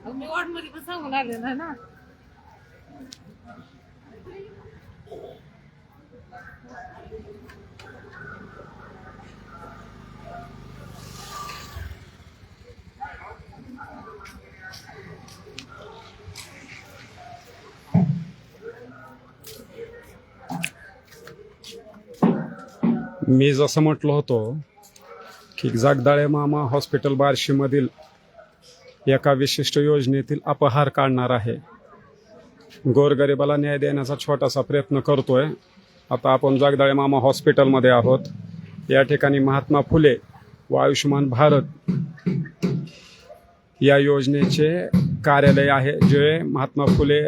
मी ward मध्ये पण सांगून आले ना. मी जसं म्हटलं होतो की जगदाळे मामा हॉस्पिटल बार्शीमधील एका विशिष्ट योजनेतील अपहार काढणार आहे. गोरगरिबाला न्याय देण्याचा छोटासा प्रयत्न करतोय. आता आपण जगदाळे मामा हॉस्पिटलमध्ये आहोत. या ठिकाणी महात्मा फुले व आयुष्यमान भारत या योजनेचे कार्यालय आहे, जे महात्मा फुले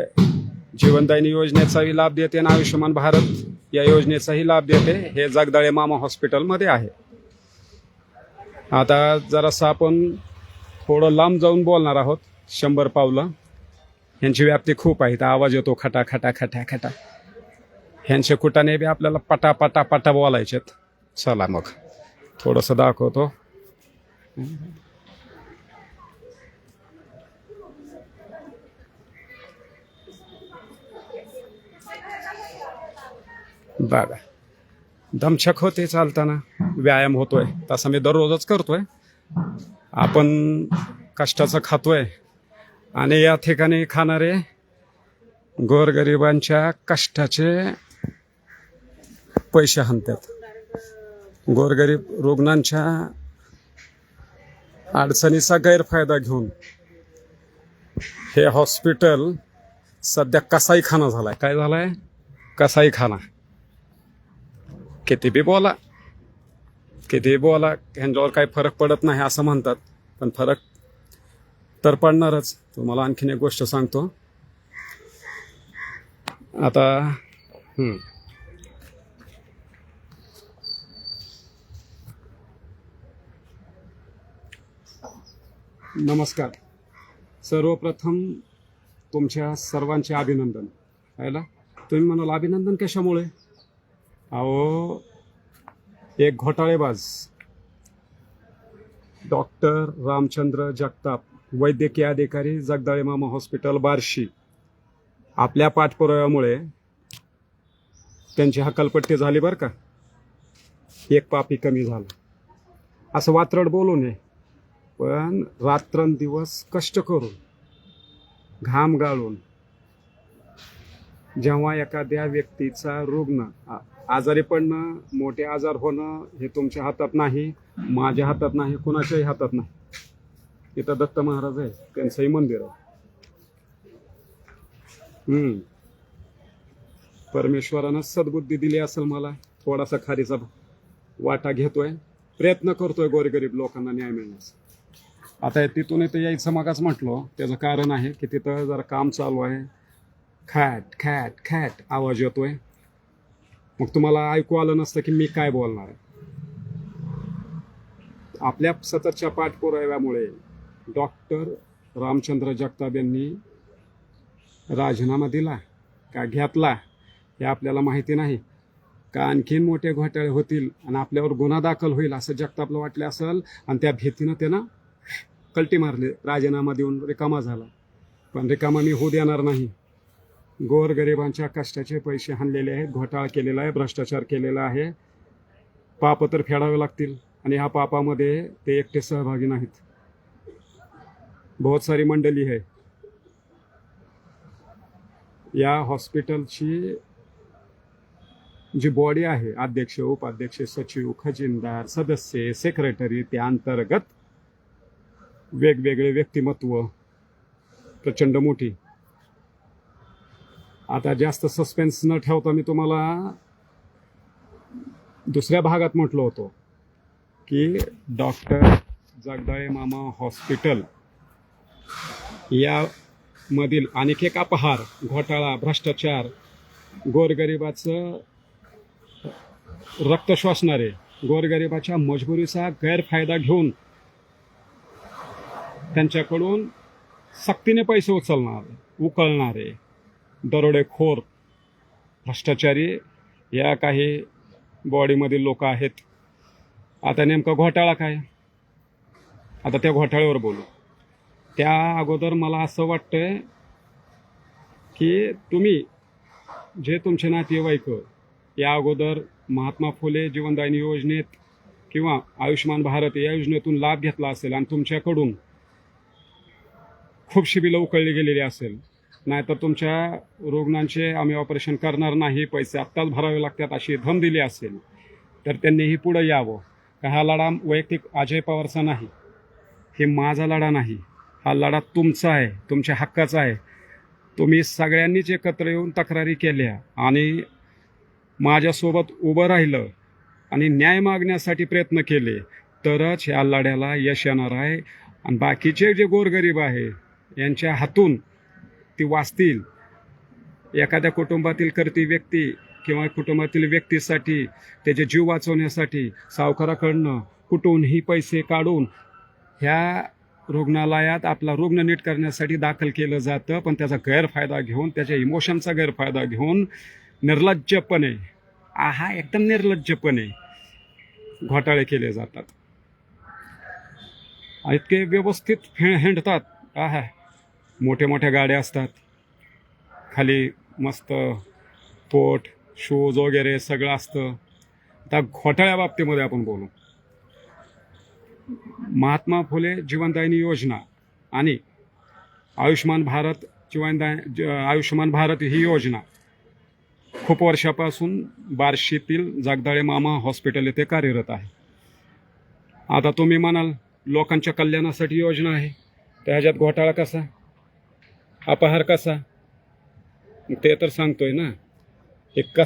जीवनदायिनी योजनेचाही लाभ देते आणि आयुष्यमान भारत या योजनेचाही लाभ देते. हे जगदाळे मामा हॉस्पिटलमध्ये आहे. आता जरासं आपण थोडं लांब जाऊन बोलणार आहोत, 100 पावलं. ह्यांची व्याप्ती खूप आहे. आवाज येतो खटा खटा खटा खटा. ह्यांचे कुटाने बी आपल्याला पटा पटा पटा बोलायचेत. चला मग थोडंसं दाखवतो. बघा, दमछक होते चालताना, व्यायाम होतोय. तसा मी दररोजच करतोय. आपण कष्टाचं खातोय आणि या ठिकाणी खाणारे गोरगरिबांच्या कष्टाचे पैसे हाणतात. गोरगरीब रुग्णांच्या अडचणीचा गैरफायदा घेऊन हे हॉस्पिटल सध्या कसाईखाना झालाय. काय झालाय? कसाईखाना. किती बी बोला, ह्यांच्यावर काही फरक पडत नाही असं म्हणतात, पण फरक तर पडणारच. तुम्हाला आणखीन एक गोष्ट सांगतो. आता नमस्कार. सर्वप्रथम तुमच्या सर्वांचे अभिनंदन. पाहिला तुम्ही म्हणाल अभिनंदन कशामुळे? अहो, एक घोटाळेबाज डॉक्टर रामचंद्र जगताप, वैद्यकीय अधिकारी, जगदाळे मामा हॉस्पिटल बार्शी, आपल्या पाठपुराव्यामुळे त्यांची हकालपट्टी झाली बरं का. एक पापी कमी झाला. असं वात्रट बोलू नये, पण रात्रंदिवस कष्ट करून, घाम गाळून, जेव्हा एखाद्या व्यक्तीचा रुग्ण आजारी पडणं, मोठे आजार होणं हे तुमच्या हातात नाही, माझ्या हातात नाही, कुणाच्याही हातात नाही. इथं दत्त महाराज आहे, त्यांचंही मंदिर आहे. परमेश्वरानं सद्बुद्धी दिली असेल मला. थोडासा खारीचा वाटा घेतोय, प्रयत्न करतोय गोरगरीब लोकांना न्याय मिळण्याचा. आता तिथून इथं यायचं मगाच म्हटलं, त्याचं कारण आहे की तिथं जरा काम चालू आहे. खॅट खॅट खॅट आवाज येतोय. मग तुम्हाला ऐकू आलं नसतं की मी काय बोलणार आहे. आपल्या सततच्या पाठपुराव्यामुळे डॉक्टर रामचंद्र जगताप यांनी राजीनामा दिला का घेतला हे आपल्याला माहिती नाही. का आणखीन मोठे घोटाळे होतील आणि आपल्यावर गुन्हा दाखल होईल असं जगतापला वाटले असेल, आणि त्या भीतीनं त्यानं कल्टी मारली, राजीनामा देऊन रिकामा झाला. पण रिकामा मी होऊ देणार नाही. गोरगरिबांच्या कष्टाचे पैसे हाणलेले आहेत, घोटाळा केलेला आहे, भ्रष्टाचार केलेला आहे. पाप तर फेडावे लागतील, आणि ह्या पापामध्ये ते एकटे सहभागी नाहीत. बहुत सारी मंडळी आहे. या हॉस्पिटलची जी बॉडी आहे, अध्यक्ष, उपाध्यक्ष, सचिव, खजिनदार, सदस्य, सेक्रेटरी, त्या अंतर्गत वेगवेगळे व्यक्तिमत्व, प्रचंड मोठी. आता जास्त सस्पेन्स न ठेवता मी तुम्हाला दुसऱ्या भागात म्हटलं होतं की डॉक्टर जगदाळे मामा हॉस्पिटल या मधील आणखी एक अपहार, घोटाळा, भ्रष्टाचार, गोरगरिबाचं रक्त श्वसणारे, गोरगरिबाच्या मजबुरीचा गैरफायदा घेऊन त्यांच्याकडून सक्तीने पैसे उकळणारे दरोडेखोर, भ्रष्टाचारी या काही बॉडीमधील लोक आहेत. आता नेमका घोटाळा काय? आता त्या घोटाळ्यावर बोलू. त्या अगोदर मला असं वाटतंय की तुम्ही जे तुमचे नातेवाईक या अगोदर महात्मा फुले जीवनदायिनी योजनेत किंवा आयुष्यमान भारत या योजनेतून लाभ घेतला असेल आणि तुमच्याकडून खूपशी बिलं उकळली गेलेली असेल, नाहीतर तुमच्या रुग्णांचे आम्ही ऑपरेशन करणार नाही, पैसे आत्ताच भरावे लागतात अशी धम दिली असेल, तर त्यांनीही पुढं यावं. का हा लढा वैयक्तिक अजय पवारचा नाही, हे माझा लढा नाही, हा लढा तुमचा आहे, तुमच्या हक्काचा आहे. तुम्ही सगळ्यांनीच एकत्र येऊन तक्रारी केल्या आणि माझ्यासोबत उभं राहिलं आणि न्याय मागण्यासाठी प्रयत्न केले तरच ह्या लढ्याला यश येणार आहे. आणि बाकीचे जे गोरगरीब आहे यांच्या हातून ती वाचतील. एखाद्या कुटुंबातील करती व्यक्ती किंवा कुटुंबातील व्यक्तीसाठी त्याचे जीव वाचवण्यासाठी सावकाराकडनं कुठूनही पैसे काढून ह्या रुग्णालयात आपला रुग्ण नीट करण्यासाठी दाखल केलं जातं, पण त्याचा गैरफायदा घेऊन, त्याच्या इमोशनचा गैरफायदा घेऊन निर्लज्जपणे, एकदम निर्लज्जपणे घोटाळे केले जातात. इतके व्यवस्थित हिंडतात. मोठ्या मोठ्या गाड्या असतात, खाली मस्त कोट शूज वगैरे सगळं असतं. आता घोटाळ्या बाबतीमध्ये आपण बोलू. महात्मा फुले जीवनदायिनी योजना आणि आयुष्यमान भारत ही योजना खूप वर्षापासून बार्शीतील जगदाळे मामा हॉस्पिटल येथे कार्यरत आहे. आता तुम्ही म्हणाल लोकांच्या कल्याणासाठी योजना आहे, तर ह्याच्यात घोटाळा कसा, अपहार कसा? ते तर सांगतोय ना. एक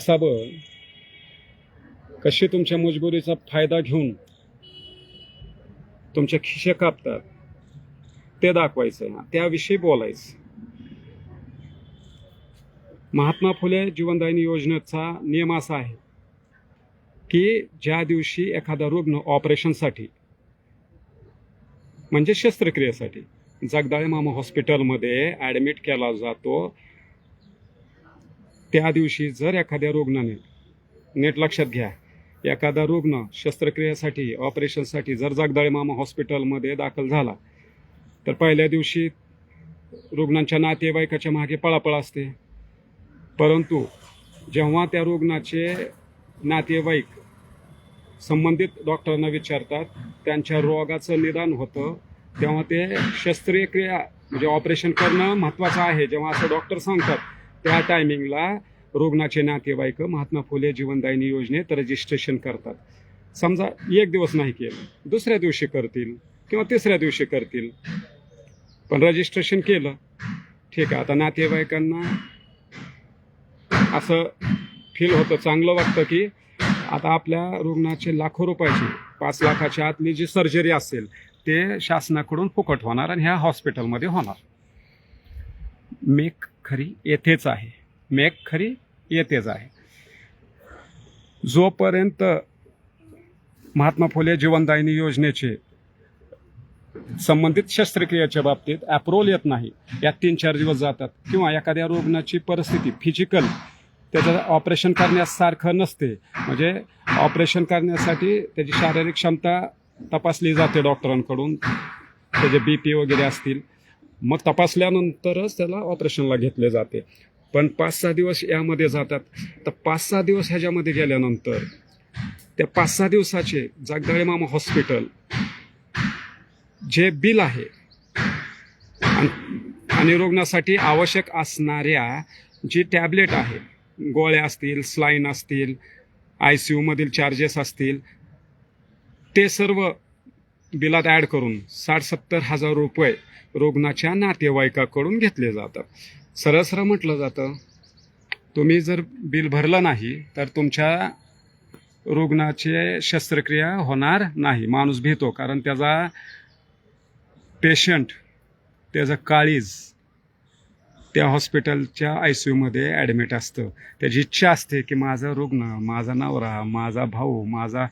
कशी तुमच्या मजबुरीचा फायदा घेऊन तुमचे खिसे कापतात ते दाखवायचं ना, त्याविषयी बोलायचं. महात्मा फुले जीवनदायिनी योजनेचा नियम असा आहे की ज्या दिवशी एखादा रुग्ण ऑपरेशनसाठी म्हणजे शस्त्रक्रियेसाठी जगदाळे मामा हॉस्पिटलमध्ये ॲडमिट केला जातो, त्या दिवशी जर एखाद्या रुग्णाने, नीट लक्षात घ्या, एखादा रुग्ण शस्त्रक्रियेसाठी ऑपरेशनसाठी जर जगदाळे मामा हॉस्पिटलमध्ये दाखल झाला तर पहिल्या दिवशी रुग्णांच्या नातेवाईकाच्या मागे पळापळ असते. परंतु जेव्हा त्या रुग्णाचे नातेवाईक संबंधित डॉक्टरांना विचारतात, त्यांच्या रोगाचं निदान होतं, तेव्हा ते शस्त्रक्रिया म्हणजे ऑपरेशन करणं महत्त्वाचं आहे जेव्हा असं डॉक्टर सांगतात, त्या टायमिंगला रुग्णाचे नातेवाईक महात्मा फुले जीवनदायिनी योजनेत रजिस्ट्रेशन करतात. समजा एक दिवस नाही केलं, दुसऱ्या दिवशी करतील किंवा तिसऱ्या दिवशी करतील, पण रजिस्ट्रेशन केलं, ठीक आहे. आता नातेवाईकांना असं फील होतं, चांगलं वाटतं की आता आपल्या रुग्णाचे लाखो रुपयाची, 5 लाखाच्या आतली जी सर्जरी असेल ते शासनाकडून फुकट होणार आणि ह्या हॉस्पिटलमध्ये होणार. मेक खरी येथेच आहे. जोपर्यंत महात्मा फुले जीवनदायिनी योजनेचे संबंधित शस्त्रक्रियेच्या बाबतीत अप्रूव्हल येत नाही, यात 3-4 दिवस जातात, किंवा एखाद्या रुग्णाची परिस्थिती फिजिकल त्याचं ऑपरेशन करण्यासारखं नसते, म्हणजे ऑपरेशन करण्यासाठी त्याची शारीरिक क्षमता तपासली जाते डॉक्टरांकडून, त्याचे BP वगैरे असतील, मग तपासल्यानंतरच त्याला ऑपरेशनला घेतले जाते. पण 5-6 दिवस यामध्ये जातात. तर 5-6 दिवस ह्याच्यामध्ये गेल्यानंतर त्या 5-6 दिवसाचे जगदाळे मामा हॉस्पिटल जे बिल आहे आणि रुग्णासाठी आवश्यक असणाऱ्या जी टॅबलेट आहे, गोळ्या असतील, स्लाईन असतील, ICU मधील चार्जेस असतील, ते सर्व बिलात ॲड करून 60-70 हजार रुपये रुग्णाच्या नातेवाईकाकडून घेतले जातात. सरळ म्हटलं जातं, तुम्ही जर बिल भरलं नाही तर तुमच्या रुग्णाची शस्त्रक्रिया होणार नाही. माणूस भीतो, कारण त्याचा पेशंट, त्याचं काळीज त्या हॉस्पिटलच्या ICU मध्ये ॲडमिट असतं. त्याची इच्छा असते की माझा रुग्ण, माझा नवरा, माझा भाऊ, माझा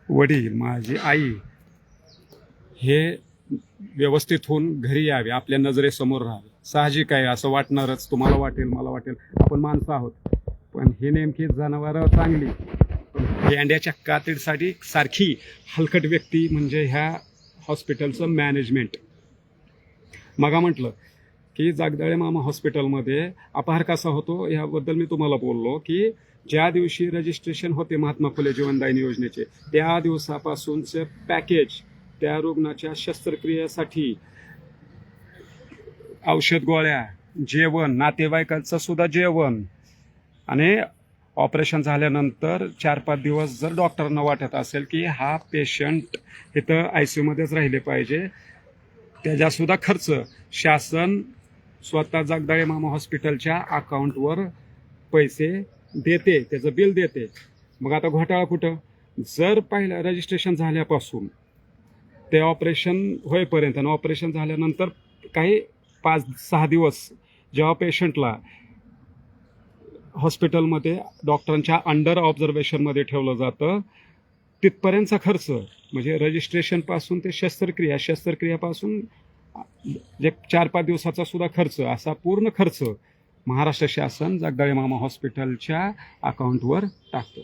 वडील, माझी आई हे व्यवस्थित होऊन घरी यावे, आपल्या नजरेसमोर राहावे. साहजिक आहे, असं वाटणारच, तुम्हाला वाटेल, मला वाटेल, आपण माणसं आहोत. पण हे नेमकी जनावरं चांगली, गेंड्याच्या कातडीसाठी सारखी हलकट व्यक्ती म्हणजे ह्या हॉस्पिटलचं मॅनेजमेंट. मग म्हटलं की जागदाळे मामा हॉस्पिटलमध्ये अपहार कसा होतो याबद्दल मी तुम्हाला बोललो की ज्या दिवशी रजिस्ट्रेशन होते महात्मा फुले जीवनदायिनी योजनेचे त्या दिवसापासूनचे पॅकेज त्या रुग्णाच्या शस्त्रक्रियेसाठी औषध गोळ्या, जेवण, नातेवाईकांचं सुद्धा जेवण आणि ऑपरेशन झाल्यानंतर 4-5 दिवस जर डॉक्टरांना वाटत असेल की हा पेशंट इथं ICUमध्येच राहिले पाहिजे त्याच्यासुद्धा खर्च शासन स्वतः जागदाळे मामा हॉस्पिटलच्या अकाउंटवर पैसे देते, त्याचं बिल देते. मग आता घोटाळा कुठं? जर पहिलं रजिस्ट्रेशन झाल्यापासून ते ऑपरेशन होईपर्यंत आणि ऑपरेशन झाल्यानंतर काही 5-6 दिवस जेव्हा पेशंटला हॉस्पिटलमध्ये डॉक्टरांच्या अंडर ऑब्झर्वेशनमध्ये ठेवलं जातं तिथपर्यंतचा खर्च म्हणजे रजिस्ट्रेशनपासून ते शस्त्रक्रियापासून जे 4-5 दिवसाचा सुद्धा खर्च असा पूर्ण खर्च महाराष्ट्र शासन जागदाळे मामा हॉस्पिटलच्या अकाउंटवर टाकतं.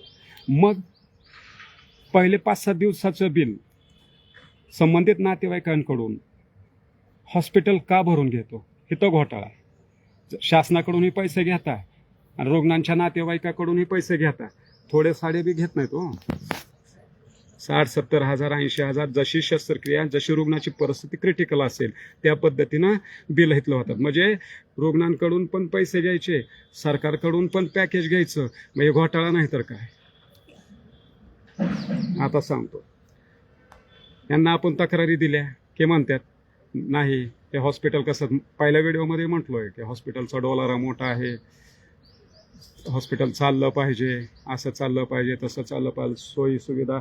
मग पहिले 5-7 दिवसाचं बिल संबंधित नातेवाईकांकडून हॉस्पिटल का भरून घेतो? इथं घोटाळा. शासनाकडूनही पैसे घेता आणि रुग्णांच्या नातेवाईकाकडूनही पैसे घेता. थोडे साडे बी घेत नाहीत हो. 60-70 हजार 80 हजार जशी शस्त्रक्रिया जशी रुग्णाची परिस्थिती क्रिटिकल असेल त्या पद्धतीनं बिल घेतलं होतात. म्हणजे रुग्णांकडून पण पैसे घ्यायचे, सरकारकडून पण पॅकेज घ्यायचं. म्हणजे घोटाळा नाही तर काय. आता सांगतो यांना आपण तक्रारी दिल्या की म्हणतात नाही हे हॉस्पिटल कसं पहिल्या व्हिडिओमध्ये म्हटलोय की हॉस्पिटलचा डोलारा मोठा आहे, हॉस्पिटल चाललं पाहिजे, असं चाललं पाहिजे, तसं चाललं पाहिजे, सोयी सुविधा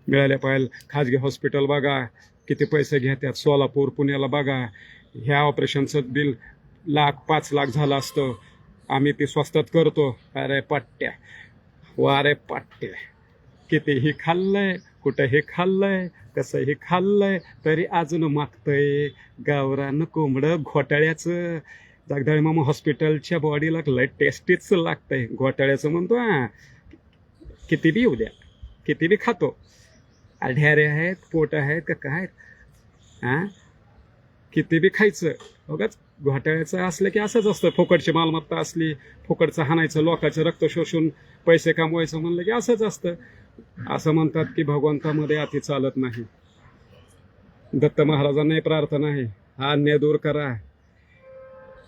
मिळाल्या पाहिजे. खाजगी हॉस्पिटल बघा किती पैसे घेतात, सोलापूर पुण्याला बघा ह्या ऑपरेशनचं बिल 1,00,000-5 लाख झालं असतं, आम्ही ते स्वस्तात करतो. अरे पट्ट्या वारे पट्ट्या, कितीही खाल्लंय, कुठंही खाल्लंय, कसंही खाल्लंय तरी अजून मागतंय गावरान कोंबडं घोटाळ्याचं. जागदाळे मामा हॉस्पिटलच्या बॉडीला लय टेस्टीच लागतंय घोटाळ्याचं म्हणतो. किती बी येऊ द्या, किती बी खातो. आढ्यारे आहेत, पोट आहेत का काय किती बी खायचं. बघाच घोटाळ्याचं असलं की असंच असतं. फुकटची मालमत्ता असली, फुकटचं हाणायचं, लोकांचं रक्त शोषून पैसे कमवायचं म्हणलं की असंच असतं. असं म्हणतात की भगवंतामध्ये अति चालत नाही. दत्त महाराजांनाही प्रार्थना आहे हा अन्याय दूर करा.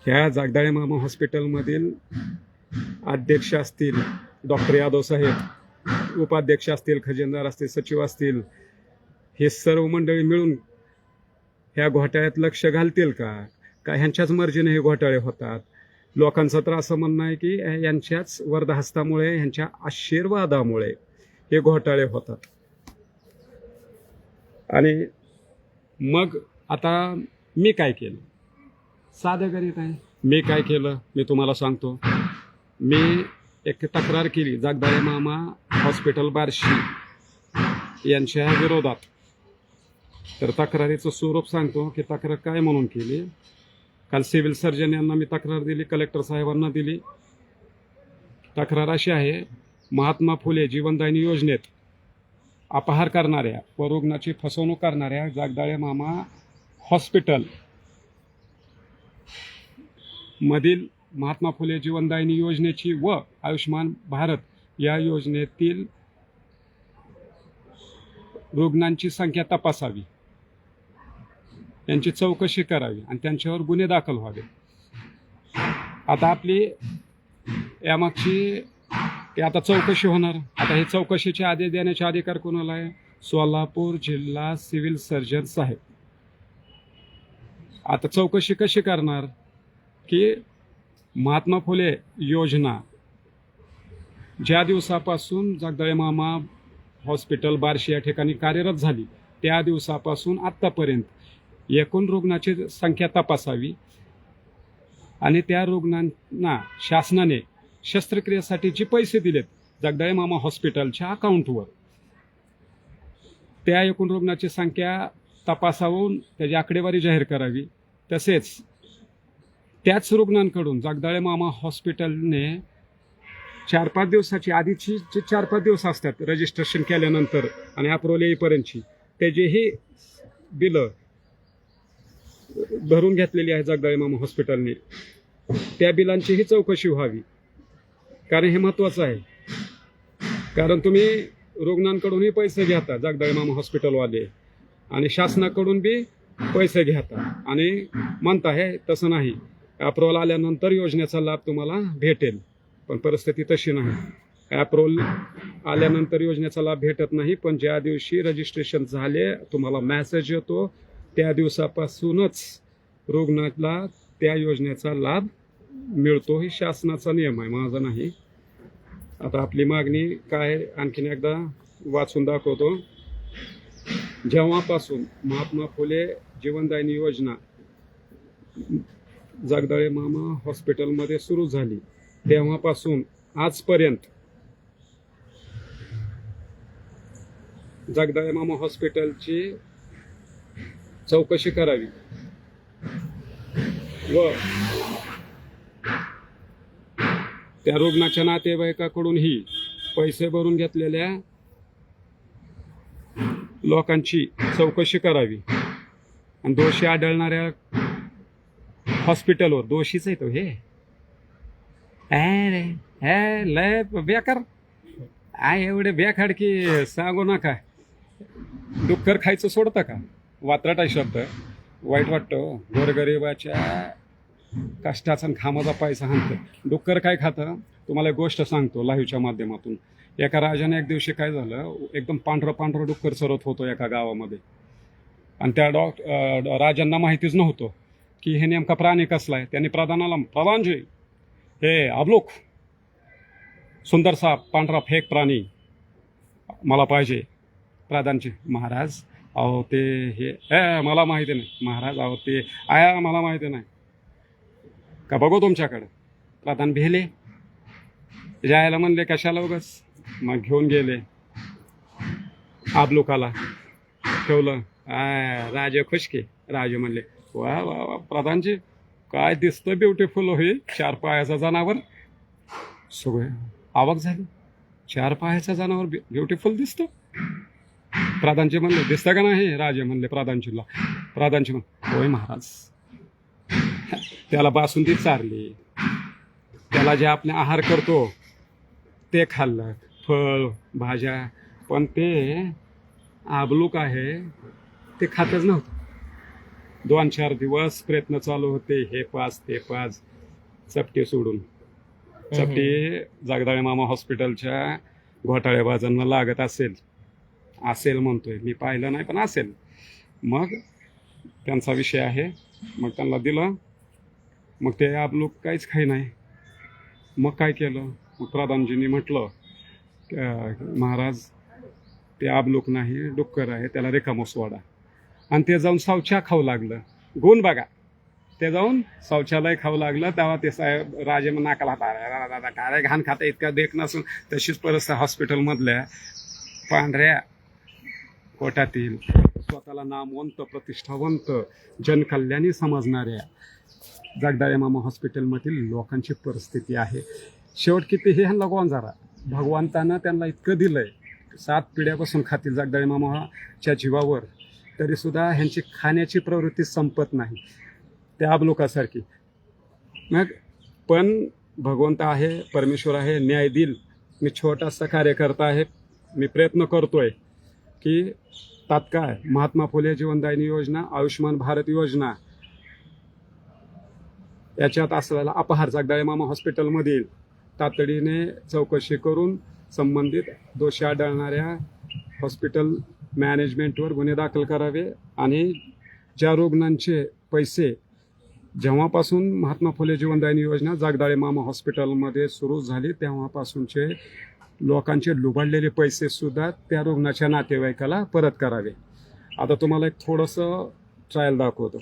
ह्या जागदाळे मामा हॉस्पिटलमधील अध्यक्ष असतील डॉक्टर यादव साहेब, उपाध्यक्ष असतील, खजिनदार असतील, सचिव असतील, हे सर्व मंडळी मिळून ह्या घोटाळ्यात लक्ष घालतील का ह्यांच्याच मर्जीने हे घोटाळे होतात? लोकांचं तर असं म्हणणं आहे की यांच्याच वरदहस्तामुळे, ह्यांच्या आशीर्वादामुळे हे घोटाळे होतात. आणि मग आता मी काय केलं? साधं गणित आहे. मी काय केलं मी तुम्हाला सांगतो. मी एक तक्रार केली जागदाळे मामा हॉस्पिटल बार्शी यांच्या विरोधात. तर तक्रारीचं स्वरूप सांगतो की तक्रार काय म्हणून केली. काल सिव्हिल सर्जन यांना मी तक्रार दिली, कलेक्टर साहेबांना दिली. तक्रार अशी आहे, महात्मा फुले जीवनदायिनी योजनेत अपहार करणाऱ्या व रुग्णाची फसवणूक करणाऱ्या जागदाळे मामा हॉस्पिटल मधील महात्मा फुले जीवनदायिनी योजनेची व आयुष्मान भारत या योजनेतील रुग्णांची संख्या तपासावी, यांची चौकशी करावी आणि त्यांच्यावर गुन्हे दाखल व्हावे. आता आपली यामागची आता चौकशी होणार. आता हे चौकशीचे आदेश देण्याचे अधिकार कोणाला आहे? सोलापूर जिल्हा सिव्हिल सर्जन साहेब. आता चौकशी कशी करणार की महात्मा फुले योजना ज्या दिवसापासून जागदाळे मामा हॉस्पिटल बार्शी या ठिकाणी कार्यरत झाली त्या दिवसापासून आत्तापर्यंत एकूण रुग्णाची संख्या तपासावी आणि त्या रुग्णांना शासनाने शस्त्रक्रियेसाठी जे पैसे दिलेत जागदाळे मामा हॉस्पिटलच्या अकाउंटवर त्या एकूण रुग्णाची संख्या तपासावून त्याची आकडेवारी जाहीर करावी. तसेच त्याच रुग्णांकडून जागदाळे मामा हॉस्पिटलने 4-5 दिवसाची आधीची जे 4-5 दिवस असतात रजिस्ट्रेशन केल्यानंतर आणि अप्रूव्हल येईपर्यंतची त्याचेही बिलं भरून घेतलेली आहे जगदाळे मामा हॉस्पिटलने, त्या बिलांचीही चौकशी व्हावी. कारण हे महत्वाचं आहे. कारण तुम्ही रुग्णांकडूनही पैसे घेता जगदाळे मामा हॉस्पिटलवाले, आणि शासनाकडून बी पैसे घेता आणि म्हणता हे तसं नाही, अप्रूव्हल आल्यानंतर योजनेचा लाभ तुम्हाला भेटेल. पण परिस्थिती तशी नाही. अप्रूव्हल आल्यानंतर योजनेचा लाभ भेटत नाही, पण ज्या दिवशी रजिस्ट्रेशन झाले तुम्हाला मेसेज येतो त्या दिवसापासूनच रुग्णाला त्या योजनेचा लाभ मिळतो. ही शासनाचा नियम आहे, माझा नाही. आता आपली मागणी काय आणखीन एकदा वाचून दाखवतो. जेव्हापासून महात्मा फुले जीवनदायिनी योजना जगदाळे मामा हॉस्पिटलमध्ये सुरू झाली तेव्हापासून आजपर्यंत जगदाळे मामा हॉस्पिटलची चौकशी करावी व त्या रुग्णाच्या नातेवाईकाकडूनही पैसे भरून घेतलेल्या लोकांची चौकशी करावी. आणि दोषी आढळणाऱ्या हॉस्पिटलवर, दोषीच आहे तो हे लय बेकार आहे, एवढे बेकार की सांगू नका. डुक्कर खायचं सोडतं का? वात्रटा शब्द वाईट वाटतं. गोरगरिबाच्या कष्टाचा आणि घामाचा पैसा हाणतं. डुक्कर काय खातं? तुम्हाला एक गोष्ट सांगतो लाईव्हच्या माध्यमातून. एका राजाने एक दिवशी काय झालं, एकदम पांढरं डुक्कर चरत होतो एका गावामध्ये, आणि त्या राजांना माहितीच नव्हतं की हे नेमका प्राणी कसला आहे. त्यांनी प्रधानाला, प्रधानजी हे अबलोक सुंदरसा पांढरा फेक प्राणी मला पाहिजे. प्रधानजी, महाराज अहो ते हे मला माहिती नाही. महाराज अहो ते आया मला माहिती नाही का, बघू तुमच्याकडं. प्रधान भेले, जायला म्हणले कशाला उगाच, मग घेऊन गेले आबलुकाला, ठेवलं. राजे खुशके. राजे म्हणले वा वा वा प्रधानजी काय दिसतं ब्युटिफुल हे 4 पायाचा जनावर. सगळे आवक झाली. 4 पायाचा जनावर ब्युटिफुल दिसतो. प्रधानजी म्हणले दिसतं का नाही? राजे म्हणले प्रधानजीला. प्रधानजी म्हणले होय महाराज. त्याला बासुंदी चारली, त्याला जे आपण आहार करतो ते खाल्लं, फळ भाज्या, पण ते आबलूक आहे ते खातच नव्हतं. 2-4 दिवस प्रयत्न चालू होते, हे पाच ते पाच, चपटे सोडून. चपटे जगदाळे मामा हॉस्पिटलच्या घोटाळेबाजांना लागत असेल म्हणतोय मी, पाहिलं नाही पण असेल. मग त्यांचा विषय आहे. मग त्यांना दिलं, मग ते आबलूक काहीच खाई नाही. मग काय केलं, मग प्रधानजींनी म्हटलं महाराज ते आबलूक नाही डुक्कर आहे, त्याला रिकामं सोडा. आणि ते जाऊन शौचा खाऊ लागलं. गुण बघा, ते जाऊन शौचालय खाऊ लागलं. तेव्हा ते साहेब राजे नाकाला हात, काय घाण खाता, इतका देख नसून. तशीच परिस्थिती हॉस्पिटलमधल्या पांढऱ्या कोटातील स्वतःला नामवंत प्रतिष्ठावंत जनकल्याणी समजणाऱ्या जगदाळे मामा हॉस्पिटलमधील लोकांची परिस्थिती आहे. शेवट किती हे ह्यांना गोंजारा. भगवंतानं त्यांना इतकं दिलंय, 7 पिढ्यापासून खातील जगदाळे मामाच्या जीवावर, तरीसुद्धा ह्यांची खाण्याची प्रवृत्ती संपत नाही त्या अबलोकासारखी. मग पण भगवंत आहे, परमेश्वर आहे, न्याय देईल. मी छोटासा कार्यकर्ता आहे, मी प्रयत्न करतोय की तात्काळ महात्मा फुले जीवनदायिनी योजना, आयुष्यमान भारत योजना याच्यात असलेला अपहार जगदाळे मामा हॉस्पिटलमधील तातडीने चौकशी करून संबंधित दोषी आढळणाऱ्या हॉस्पिटल मॅनेजमेंटवर गुन्हे दाखल करावे. आणि ज्या रुग्णांचे पैसे जेव्हापासून महात्मा फुले जीवनदायिनी योजना जगदाळे मामा हॉस्पिटलमध्ये सुरू झाली तेव्हापासूनचे लोकांचे लुबाडलेले पैसे सुद्धा त्या रुग्णाच्या नातेवाईकाला परत करावे. आता तुम्हाला एक थोडंसं ट्रायल दाखवतो.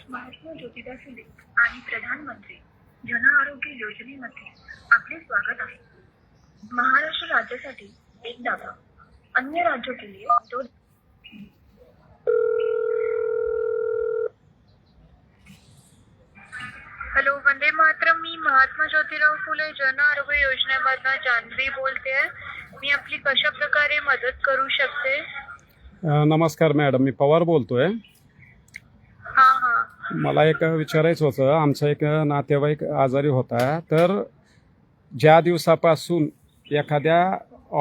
महात्मा ज्योतिबा फुले आणि प्रधानमंत्री जन आरोग्य योजनेमध्ये आपले स्वागत आहे. महाराष्ट्र राज्यासाठी 1 दावा, अन्य राज्यों के लिए 2. हॅलो, वंदे मातरम. मी महात्मा ज्योतिराव फुले जन आरोग्य योजनेमधनं जान्हवी बोलते. मी आपली कशा प्रकारे मदत करू शकते? नमस्कार मॅडम, मी पवार बोलतोय. हा. मला एक विचारायचं होतं. आमचा एक नातेवाईक आजारी होता, तर ज्या दिवसापासून एखाद्या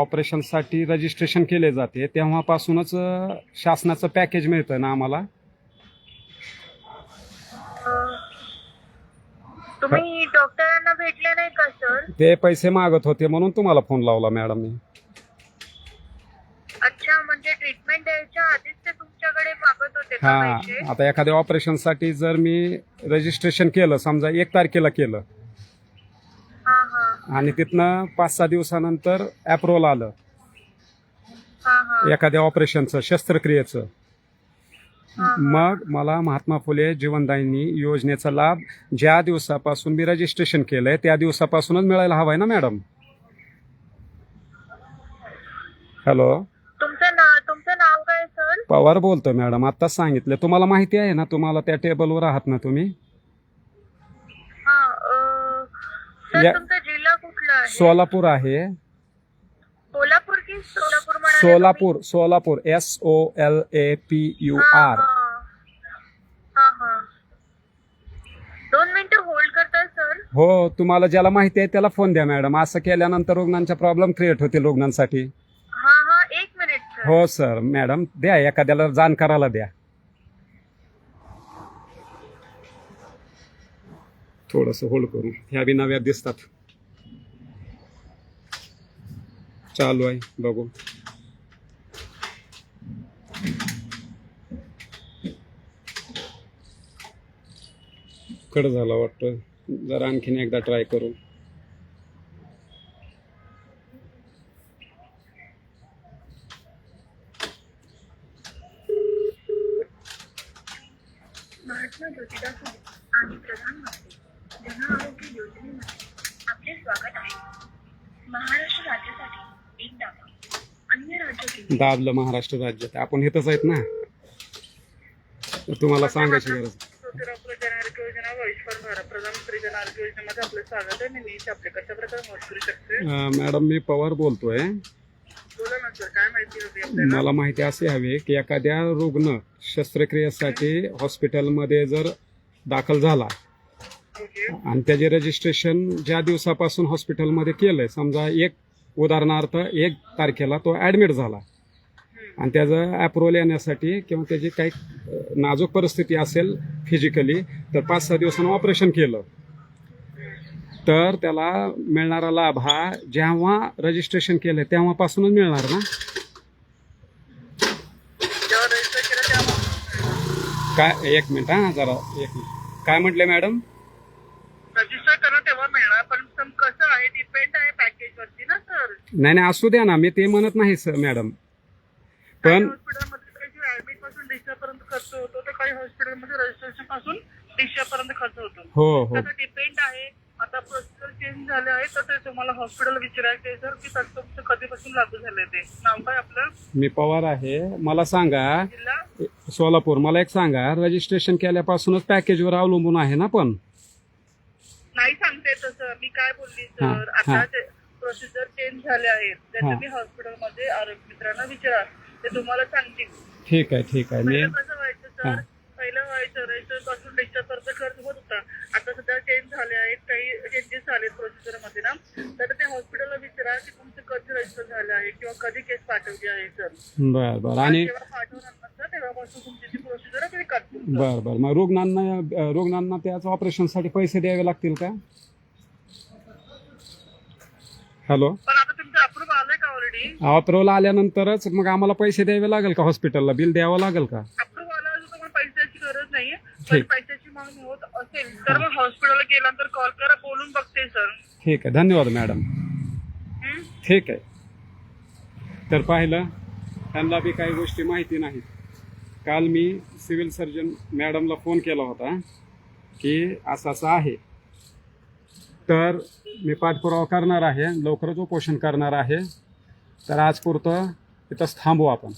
ऑपरेशनसाठी रजिस्ट्रेशन केले जाते तेव्हापासूनच शासनाचं पॅकेज मिळतं ना आम्हाला? तुम्ही डॉक्टरांना भेटले नाही का सर? ते पैसे मागत होते म्हणून तुम्हाला फोन लावला मॅडम मी. अच्छा, म्हणजे ट्रीटमेंट द्यायच्या आधीच ते तुमच्याकडे मागत होते का हा, पैसे? आता एखाद्या ऑपरेशनसाठी जर मी रजिस्ट्रेशन केलं, समजा 1 तारखेला केलं हा आणि तिथनं 5-6 दिवसानंतर अप्रुव्हल आलं एखाद्या ऑपरेशनचं, शस्त्रक्रियेचं, मग मला महात्मा फुले जीवनदायिनी योजनेचा लाभ ज्या दिवसापासून मी रजिस्ट्रेशन केलंय त्या दिवसापासूनच मिळायला हवाय ना मॅडम? हॅलो, तुमचं नाव काय सर? पवार बोलतोय मॅडम. आत्ताच सांगितलं. तुम्हाला माहिती आहे ना, तुम्हाला त्या टेबलवर आहात ना तुम्ही? सर, तुमचा जिल्हा कुठला आहे? सोलापूर आहे. कोल्हापूर की सोलापूर म्हणाले? सोलापूर SOLAPUR. हा. 2 मिनिटं होल्ड करता सर? हो, तुम्हाला ज्याला माहिती आहे त्याला फोन द्या मॅडम. असं केल्यानंतर रुग्णांचा प्रॉब्लेम क्रिएट होतील रुग्णांसाठी. हा 1 मिनिट सर. हो सर. मॅडम द्या, एखाद्याला जाणकाराला द्या. थोडंसं होल्ड करू. ह्या बी नव्या दिसतात. चालू आहे, बघू. कट झाला वाटतं. जरा आणखीन एकदा ट्राय करू. महात्मा ज्योतिराव फुले आणि प्रधानमंत्री जन आरोग्य योजनेमध्ये आपले स्वागत आहे. महाराष्ट्र राज्यासाठी एक दाबा, अन्य राज्यातील दाबलं महाराष्ट्र राज्यात. आपण इथंच आहेत ना, तर तुम्हाला सांगायची गरज. जन आरोग्य योजना आयुष्यमान भारत प्रधानमंत्री जन आरोग्य योजनेमध्ये आपलं स्वागत आहे. मी आपले कशा प्रकारे मदत करू शकते? मॅडम, मी पवार बोलतोय. बोला ना सर, काय माहिती हवी आपल्याला? मला माहिती अशी हवी की एखाद्या रुग्ण शस्त्रक्रियेसाठी हॉस्पिटलमध्ये जर दाखल झाला आणि त्याचे रजिस्ट्रेशन ज्या दिवसापासून हॉस्पिटलमध्ये केलंय, समजा उदाहरणार्थ 1 तारखेला तो ऍडमिट झाला आणि त्याचं अप्रुव्हल येण्यासाठी किंवा त्याची काही नाजूक परिस्थिती असेल फिजिकली, तर 5-6 दिवसांनी ऑपरेशन केलं, तर त्याला मिळणारा लाभ हा जेव्हा रजिस्ट्रेशन केलं तेव्हापासूनच मिळणार ना? जेव्हा रजिस्टर केलं तेव्हा काय? 1 मिनिट. जरा 1 मिनिट. काय म्हटले मॅडम? रजिस्टर करणं तेव्हा मिळणार, पण कसं आहे, डिपेंड आहे पॅकेज वरती ना सर. नाही, असू द्या ना, मी ते म्हणत नाही सर मॅडम. पण हॉस्पिटलमध्ये काही ऍडमिट पासून डिस्चार्ज पर्यंत खर्च होतो, तर काही हॉस्पिटलमध्ये रजिस्ट्रेशन पासून डिस्चार्ज पर्यंत खर्च होतो. हो. त्याचा डिपेंड आहे. आता प्रोसिजर चेंज झाले आहे, तर ते तुम्हाला हॉस्पिटल विचारायचं आहे सर, की तुमचं कधीपासून लागू झालंय ते. नाव काय आपलं? मी पवार आहे. मला सांगा, जिल्हा सोलापूर. मला एक सांगा, रजिस्ट्रेशन केल्यापासूनच पॅकेजवर अवलंबून आहे ना? पण नाही सांगते तसं. मी काय बोलली हा, सर, हा. आता प्रोसिजर चेंज झाले आहेत, त्या हा. तुम्ही हॉस्पिटलमध्ये आरोग्य मित्रांना विचारा, ते तुम्हाला सांगतील. ठीक आहे. मी पहिलं कसं व्हायचं हा. सर, पहिलं व्हायचं रजिस्टर पासून डिस्चार्ज पर्यंत खर्च होत होता. आता सध्या चेंज झाले आहेत, काही चेंजेस आलेत प्रोसिजर मध्ये ना, तर ते हॉस्पिटलला विचारा की तुमचं कधी रजिस्टर झालं आहे किंवा कधी केस पाठवली आहे सर. बरं. आणि जेव्हा पाठवणार नसतं तेव्हापासून तुमची जी प्रोसिजर आहे ती करतो. बरं. मग रुग्णांना त्याच ऑपरेशनसाठी पैसे द्यावे लागतील का? हॅलो, पण आता तुमचं अप्रूव्ह आलंय का ऑलरेडी? अप्रुव्हल आल्यानंतरच मग आम्हाला पैसे द्यावे लागेल का? हॉस्पिटलला बिल द्यावं लागेल का? अप्रूव्ह आल्यावर तुम्हाला पैशाची गरज नाहीये, पण ठीक. पैशाची मागणी होत असेल तर मग हॉस्पिटलला गेल्यानंतर कॉल करा, बोलून बघते सर. ठीक आहे. धन्यवाद मॅडम. ठीक आहे. तर पाहिलं, त्यांना बी काही गोष्टी माहिती नाहीत. काल मी सिव्हिल सर्जन मॅडमला फोन केला होता की असं आहे, तर मी पाठपुरावा करणार आहे, लवकरच उपोषण करणार आहे. तर आज पुरतं इथंच थांबू आपण.